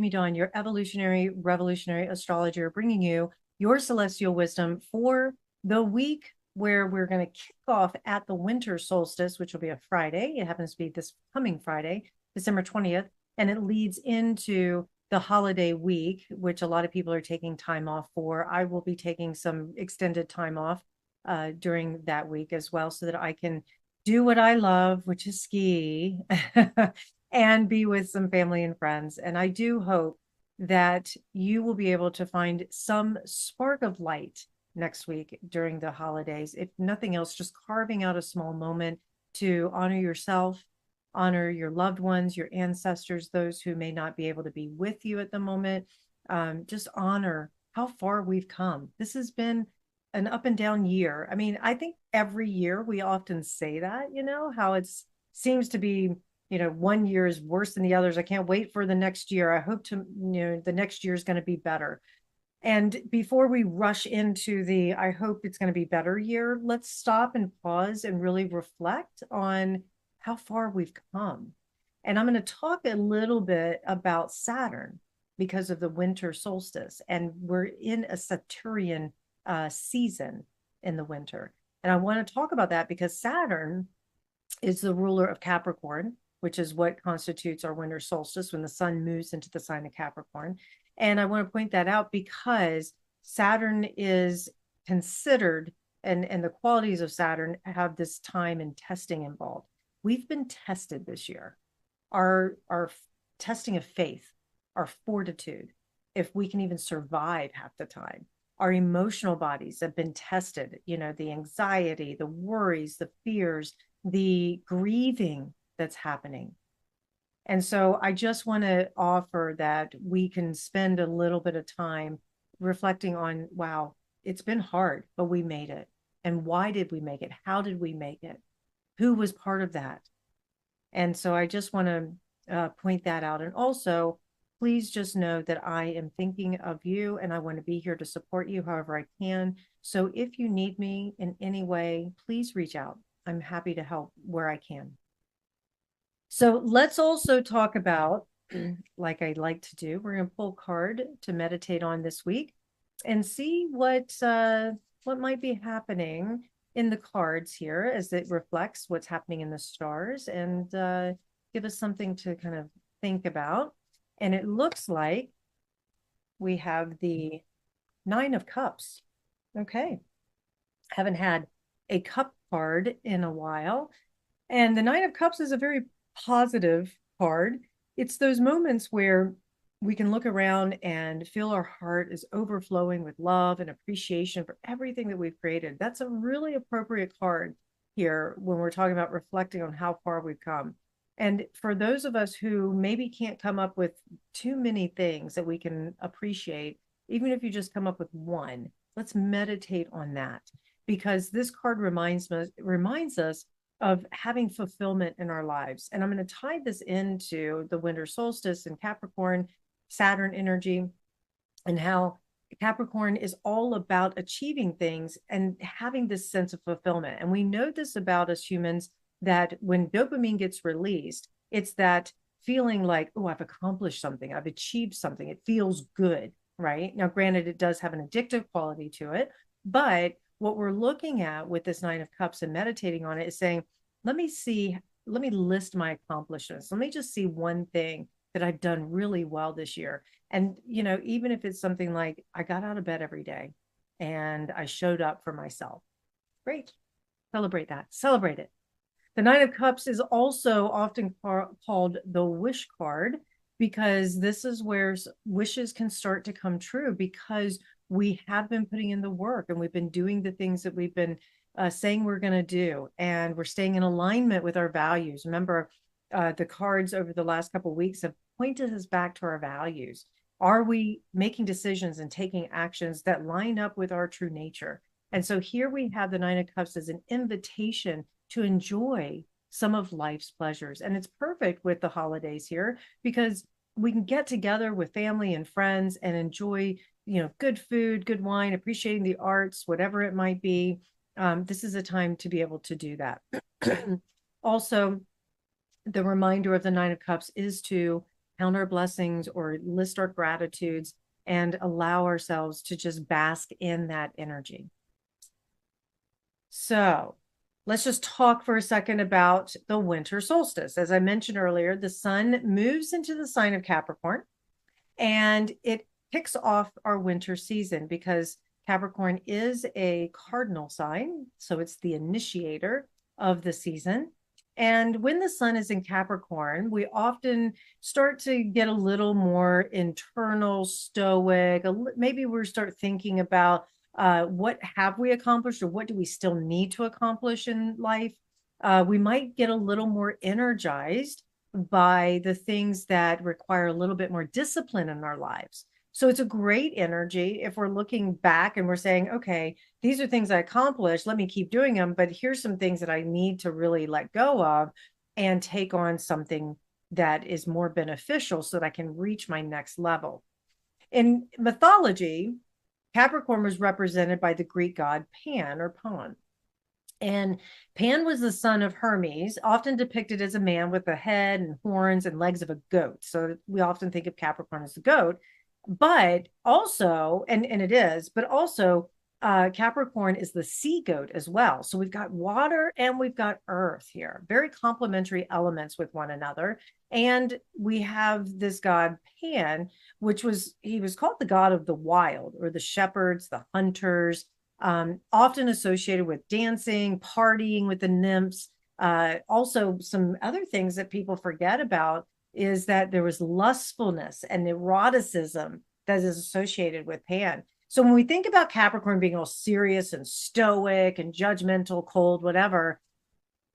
Amy Dawn, your evolutionary, revolutionary astrologer, bringing you your celestial wisdom for the week where we're going to kick off at the winter solstice, which will be a Friday. It happens to be this coming Friday, December 20th, and it leads into the holiday week, which a lot of people are taking time off for. I will be taking some extended time off during that week as well so that I can do what I love, which is ski, and be with some family and friends. And I do hope that you will be able to find some spark of light next week during the holidays. If nothing else, just carving out a small moment to honor yourself, honor your loved ones, your ancestors, those who may not be able to be with you at the moment. Just honor how far we've come. This has been an up and down year. I mean, I think every year we often say that, how it seems to be, one year is worse than the others. I can't wait for the next year. I hope the next year is going to be better. And before we rush into the I hope it's going to be better year, let's stop and pause and really reflect on how far we've come. And I'm going to talk a little bit about Saturn because of the winter solstice. And we're in a Saturnian season in the winter. And I want to talk about that because Saturn is the ruler of Capricorn, which is what constitutes our winter solstice when the sun moves into the sign of Capricorn. And I want to point that out because Saturn is considered, and the qualities of Saturn have this time and testing involved. We've been tested this year. Our testing of faith, our fortitude, if we can even survive half the time. Our emotional bodies have been tested, the anxiety, the worries, the fears, the grieving that's happening. And so I just want to offer that we can spend a little bit of time reflecting on, wow, it's been hard, but we made it. And why did we make it? How did we make it? Who was part of that? And so I just want to point that out. And also, please just know that I am thinking of you and I want to be here to support you however I can. So if you need me in any way, please reach out. I'm happy to help where I can. So let's also talk about, like I like to do, we're going to pull a card to meditate on this week and see what might be happening in the cards here as it reflects what's happening in the stars and give us something to kind of think about. And it looks like we have the Nine of Cups. Okay. Haven't had a cup card in a while. And the Nine of Cups is a very positive card. It's those moments where we can look around and feel our heart is overflowing with love and appreciation for everything that we've created. That's a really appropriate card here when we're talking about reflecting on how far we've come. And for those of us who maybe can't come up with too many things that we can appreciate, even if you just come up with one, let's meditate on that because this card reminds us of having fulfillment in our lives. And I'm going to tie this into the winter solstice and Capricorn, Saturn energy, and how Capricorn is all about achieving things and having this sense of fulfillment. And we know this about us humans that when dopamine gets released, it's that feeling like, oh, I've accomplished something, I've achieved something. It feels good, right? Now, granted, it does have an addictive quality to it, but what we're looking at with this Nine of Cups and meditating on it is saying, let me list my accomplishments. Let me just see one thing that I've done really well this year. And, even if it's something like I got out of bed every day and I showed up for myself. Great. Celebrate that. Celebrate it. The Nine of Cups is also often called the wish card because this is where wishes can start to come true because we have been putting in the work and we've been doing the things that we've been saying we're going to do, and we're staying in alignment with our values. Remember, the cards over the last couple of weeks have pointed us back to our values. Are we making decisions and taking actions that line up with our true nature? And so here we have the Nine of Cups as an invitation to enjoy some of life's pleasures. And it's perfect with the holidays here because we can get together with family and friends and enjoy, good food, good wine, appreciating the arts, whatever it might be. This is a time to be able to do that. Also, the reminder of the Nine of Cups is to count our blessings or list our gratitudes and allow ourselves to just bask in that energy. So let's just talk for a second about the winter solstice. As I mentioned earlier, the sun moves into the sign of Capricorn, and it kicks off our winter season because Capricorn is a cardinal sign. So it's the initiator of the season. And when the sun is in Capricorn, we often start to get a little more internal, stoic. Maybe we start thinking about what have we accomplished or what do we still need to accomplish in life. We might get a little more energized by the things that require a little bit more discipline in our lives. So it's a great energy if we're looking back and we're saying, okay, these are things I accomplished. Let me keep doing them. But here's some things that I need to really let go of and take on something that is more beneficial so that I can reach my next level. In mythology, Capricorn was represented by the Greek god Pan or Pan. And Pan was the son of Hermes, often depicted as a man with a head and horns and legs of a goat. So we often think of Capricorn as the goat, but also, and it is, but also Capricorn is the sea goat as well. So we've got water and we've got earth here, very complementary elements with one another. And we have this god Pan, he was called the god of the wild or the shepherds, the hunters, often associated with dancing, partying with the nymphs. Also, some other things that people forget about is that there was lustfulness and eroticism that is associated with Pan. So when we think about Capricorn being all serious and stoic and judgmental, cold, whatever,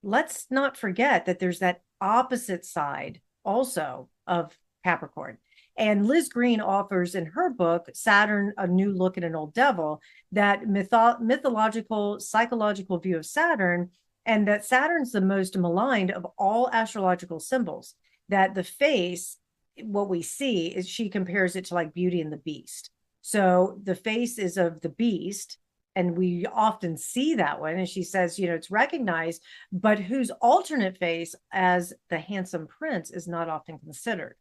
let's not forget that there's that opposite side also of Capricorn. And Liz Green offers in her book, Saturn, A New Look at an Old Devil, that mythological, psychological view of Saturn, and that Saturn's the most maligned of all astrological symbols. That the face, what we see, is she compares it to like Beauty and the Beast. So the face is of the beast, and we often see that one. And she says, it's recognized, but whose alternate face as the handsome prince is not often considered.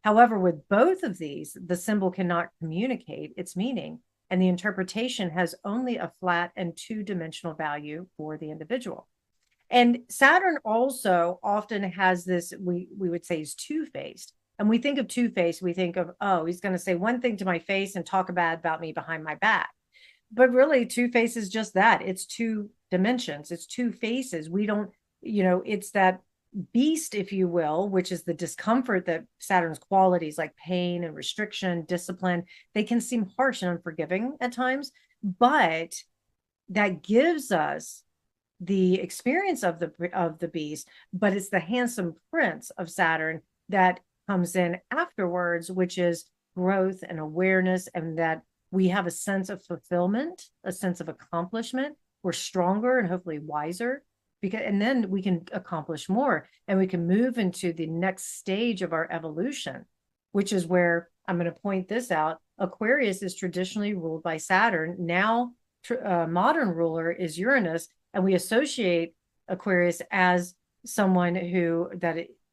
However, with both of these, the symbol cannot communicate its meaning, and the interpretation has only a flat and two-dimensional value for the individual. And Saturn also often has this, we would say, is two-faced. And we think of two-faced, we think of, oh, he's going to say one thing to my face and talk bad about me behind my back. But really, two-faced is just that. It's two dimensions. It's two faces. We don't, it's that beast, if you will, which is the discomfort that Saturn's qualities like pain and restriction, discipline, they can seem harsh and unforgiving at times, but that gives us the experience of the beast, but it's the handsome prince of Saturn that comes in afterwards, which is growth and awareness, and that we have a sense of fulfillment, a sense of accomplishment. We're stronger and hopefully wiser, and then we can accomplish more and we can move into the next stage of our evolution, which is where I'm going to point this out. Aquarius is traditionally ruled by Saturn. Now, modern ruler is Uranus, and we associate Aquarius as someone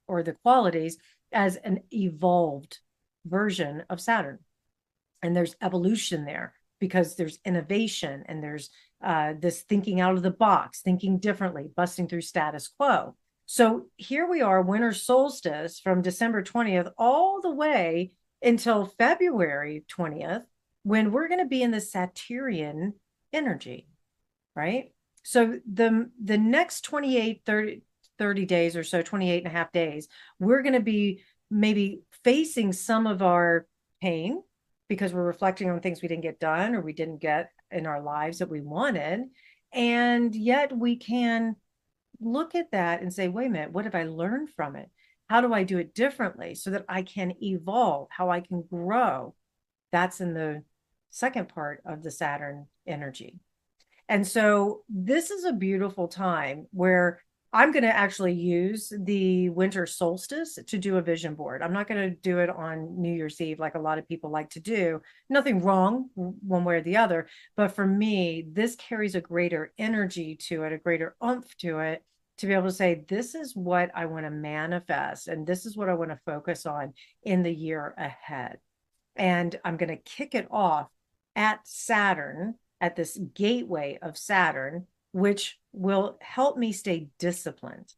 or the qualities as an evolved version of Saturn. And there's evolution there because there's innovation and there's this thinking out of the box, thinking differently, busting through status quo. So here we are, winter solstice from December 20th all the way until February 20th, when we're going to be in the Saturnian energy, right? So the next 30 days or so, 28 and a half days, we're going to be maybe facing some of our pain because we're reflecting on things we didn't get done or we didn't get in our lives that we wanted. And yet we can look at that and say, wait a minute, what have I learned from it? How do I do it differently so that I can evolve, how I can grow? That's in the second part of the Saturn energy. And so this is a beautiful time where I'm going to actually use the winter solstice to do a vision board. I'm not going to do it on New Year's Eve like a lot of people like to do. Nothing wrong one way or the other. But for me, this carries a greater energy to it, a greater oomph to it, to be able to say, this is what I want to manifest, and this is what I want to focus on in the year ahead. And I'm going to kick it off at Saturn, at this gateway of Saturn, which will help me stay disciplined.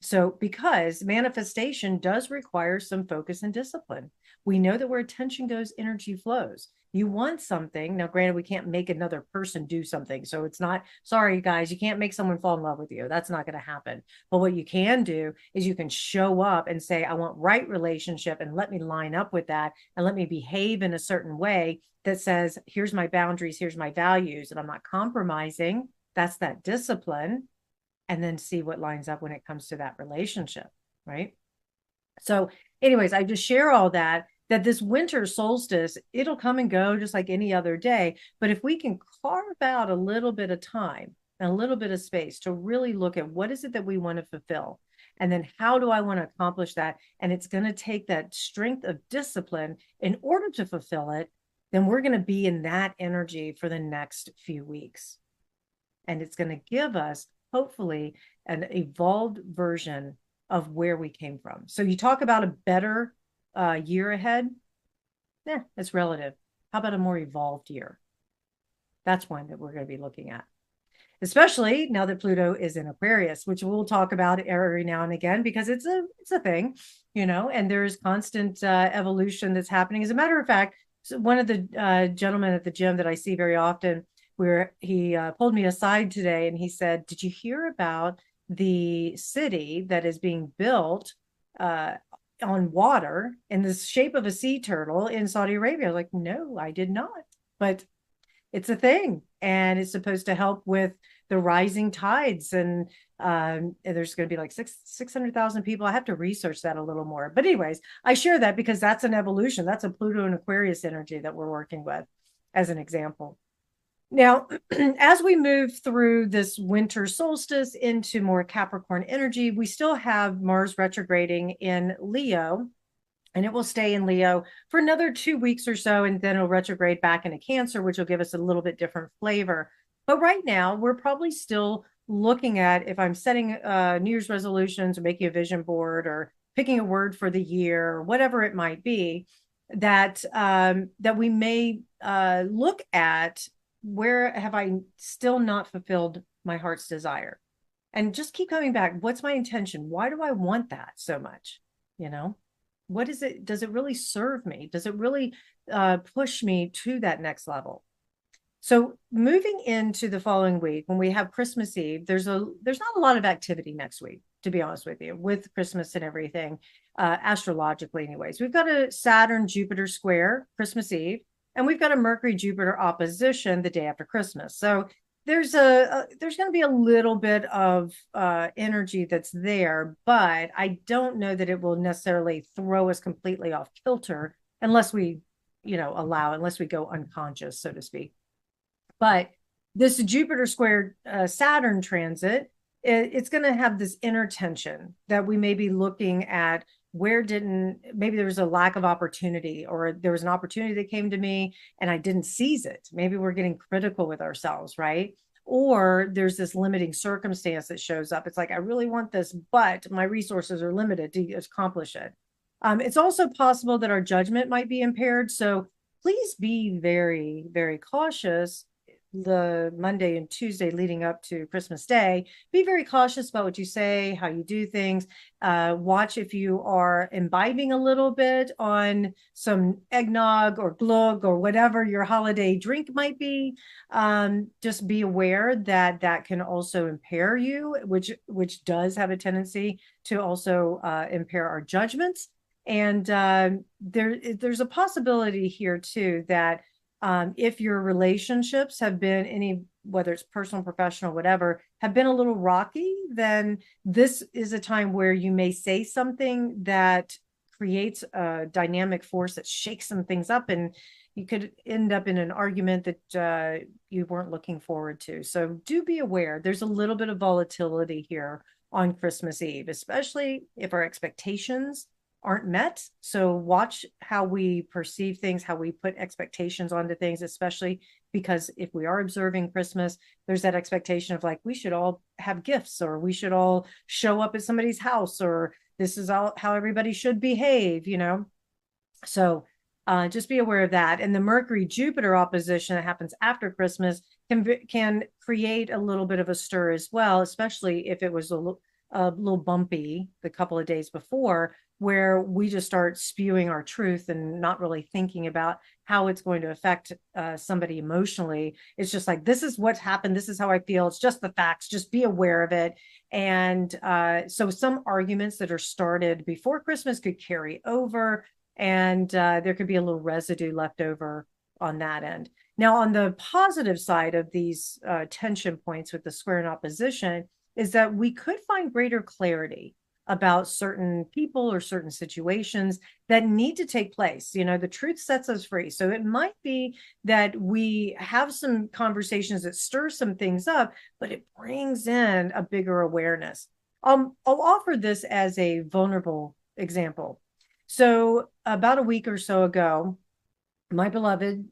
So, because manifestation does require some focus and discipline, we know that where attention goes, energy flows. You want something. Now, granted, we can't make another person do something. So it's not, sorry, guys, you can't make someone fall in love with you. That's not going to happen. But what you can do is you can show up and say, I want right relationship, and let me line up with that, and let me behave in a certain way that says, here's my boundaries, here's my values, and I'm not compromising. That's that discipline. And then see what lines up when it comes to that relationship, right? So, anyways, I just share all that this winter solstice, it'll come and go just like any other day. But if we can carve out a little bit of time and a little bit of space to really look at what is it that we want to fulfill, and then how do I want to accomplish that? And it's going to take that strength of discipline in order to fulfill it, then we're going to be in that energy for the next few weeks. And it's going to give us, hopefully, an evolved version of where we came from. So you talk about a better year ahead. Yeah, it's relative. How about a more evolved year? That's one that we're going to be looking at, especially now that Pluto is in Aquarius, which we'll talk about every now and again because it's a thing, and there's constant evolution that's happening. As a matter of fact, so one of the gentlemen at the gym that I see very often, where he pulled me aside today and he said, did you hear about the city that is being built on water in the shape of a sea turtle in Saudi Arabia? I was like, no, I did not. But it's a thing. And it's supposed to help with the rising tides. And there's going to be like 600,000 people. I have to research that a little more. But anyways, I share that because that's an evolution. That's a Pluto and Aquarius energy that we're working with as an example. Now, as we move through this winter solstice into more Capricorn energy, we still have Mars retrograding in Leo, and it will stay in Leo for another 2 weeks or so, and then it'll retrograde back into Cancer, which will give us a little bit different flavor. But right now, we're probably still looking at, if I'm setting New Year's resolutions or making a vision board or picking a word for the year or whatever it might be, that we may look at, where have I still not fulfilled my heart's desire? And just keep coming back. What's my intention? Why do I want that so much? What is it? Does it really serve me? Does it really push me to that next level? So moving into the following week, when we have Christmas Eve, there's not a lot of activity next week, to be honest with you, with Christmas and everything, astrologically anyways. We've got a Saturn-Jupiter square Christmas Eve, and we've got a Mercury-Jupiter opposition the day after Christmas. So there's going to be a little bit of energy that's there, but I don't know that it will necessarily throw us completely off kilter unless we, unless we go unconscious, so to speak. But this Jupiter squared Saturn transit, it's going to have this inner tension that we may be looking at. Maybe there was a lack of opportunity, or there was an opportunity that came to me and I didn't seize it. Maybe we're getting critical with ourselves, right? Or there's this limiting circumstance that shows up. It's like, I really want this, but my resources are limited to accomplish it. It's also possible that our judgment might be impaired. So please be very, very cautious the Monday and Tuesday leading up to Christmas Day. Be very cautious about what you say, how you do things. Watch if you are imbibing a little bit on some eggnog or glug or whatever your holiday drink might be. Just be aware that that can also impair you, which does have a tendency to also impair our judgments. And there's a possibility here too that if your relationships have been whether it's personal, professional, whatever, have been a little rocky, then this is a time where you may say something that creates a dynamic force that shakes some things up, and you could end up in an argument that you weren't looking forward to. So do be aware. There's a little bit of volatility here on Christmas Eve, especially if our expectations aren't met. So watch how we perceive things, how we put expectations onto things, especially because if we are observing Christmas, there's that expectation of like, we should all have gifts, or we should all show up at somebody's house, or this is all how everybody should behave, you know? So just be aware of that. And the Mercury Jupiter opposition that happens after Christmas can create a little bit of a stir as well, especially if it was a little bumpy the couple of days before, where we just start spewing our truth and not really thinking about how it's going to affect somebody emotionally. It's just like, this is what's happened. This is how I feel. It's just the facts. Just be aware of it. And so some arguments that are started before Christmas could carry over, and there could be a little residue left over on that end. Now, on the positive side of these tension points with the square and opposition is that we could find greater clarity about certain people or certain situations that need to take place. You know, the truth sets us free. So it might be that we have some conversations that stir some things up, but it brings in a bigger awareness. I'll offer this as a vulnerable example. So about a week or so ago, my beloved,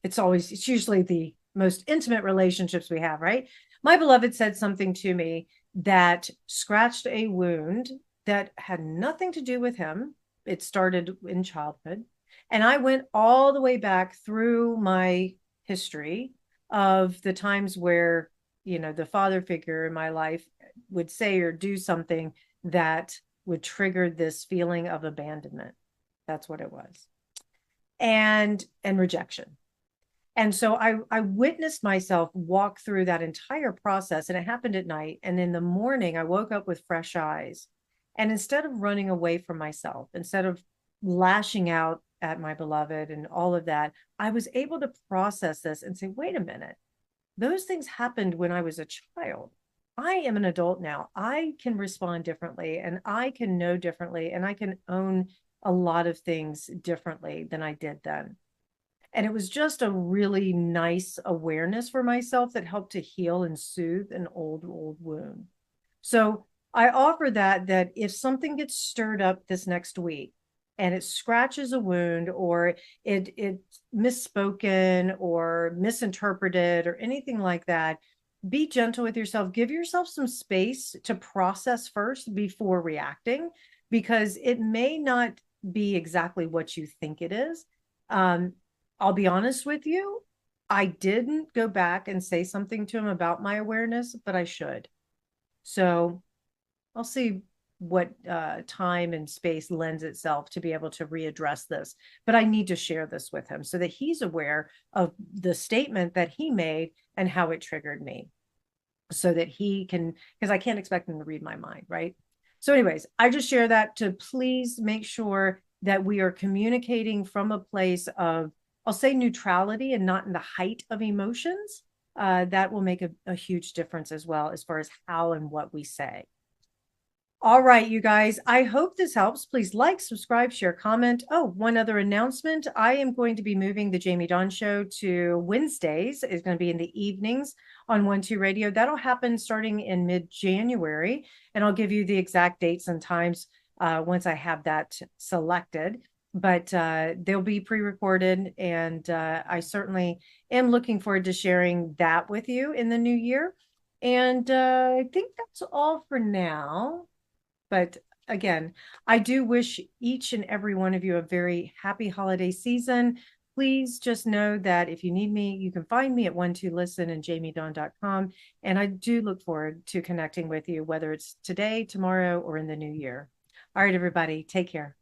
it's usually the most intimate relationships we have, right? My beloved said something to me that scratched a wound that had nothing to do with him. It started in childhood. And I went all the way back through my history of the times where, you know, the father figure in my life would say or do something that would trigger this feeling of abandonment. That's what it was. And rejection. And so I witnessed myself walk through that entire process, and it happened at night. And in the morning, I woke up with fresh eyes. And instead of running away from myself, instead of lashing out at my beloved and all of that, I was able to process this and say, wait a minute, those things happened when I was a child. I am an adult now. I can respond differently, and I can know differently, and I can own a lot of things differently than I did then. And it was just a really nice awareness for myself that helped to heal and soothe an old wound. So I offer that if something gets stirred up this next week and it scratches a wound, or it's misspoken or misinterpreted or anything like that, be gentle with yourself. Give yourself some space to process first before reacting, because it may not be exactly what you think it is. I'll be honest with you. I didn't go back and say something to him about my awareness, but I should. So I'll see what time and space lends itself to be able to readdress this. But I need to share this with him so that he's aware of the statement that he made and how it triggered me, so that he can, because I can't expect him to read my mind, right? So anyways, I just share that to please make sure that we are communicating from a place of, I'll say, neutrality and not in the height of emotions. That will make a huge difference as well, as far as how and what we say. All right, you guys, I hope this helps. Please like, subscribe, share, comment. Oh, one other announcement. I am going to be moving the Jamie Dawn Show to Wednesdays. It's going to be in the evenings on 1-2 Radio. That'll happen starting in mid-January, and I'll give you the exact dates and times once I have that selected. But they'll be pre-recorded, and I certainly am looking forward to sharing that with you in the new year. And I think that's all for now. But again, I do wish each and every one of you a very happy holiday season. Please just know that if you need me, you can find me at 12listen and jamiedawn.com. And I do look forward to connecting with you, whether it's today, tomorrow, or in the new year. All right, everybody, take care.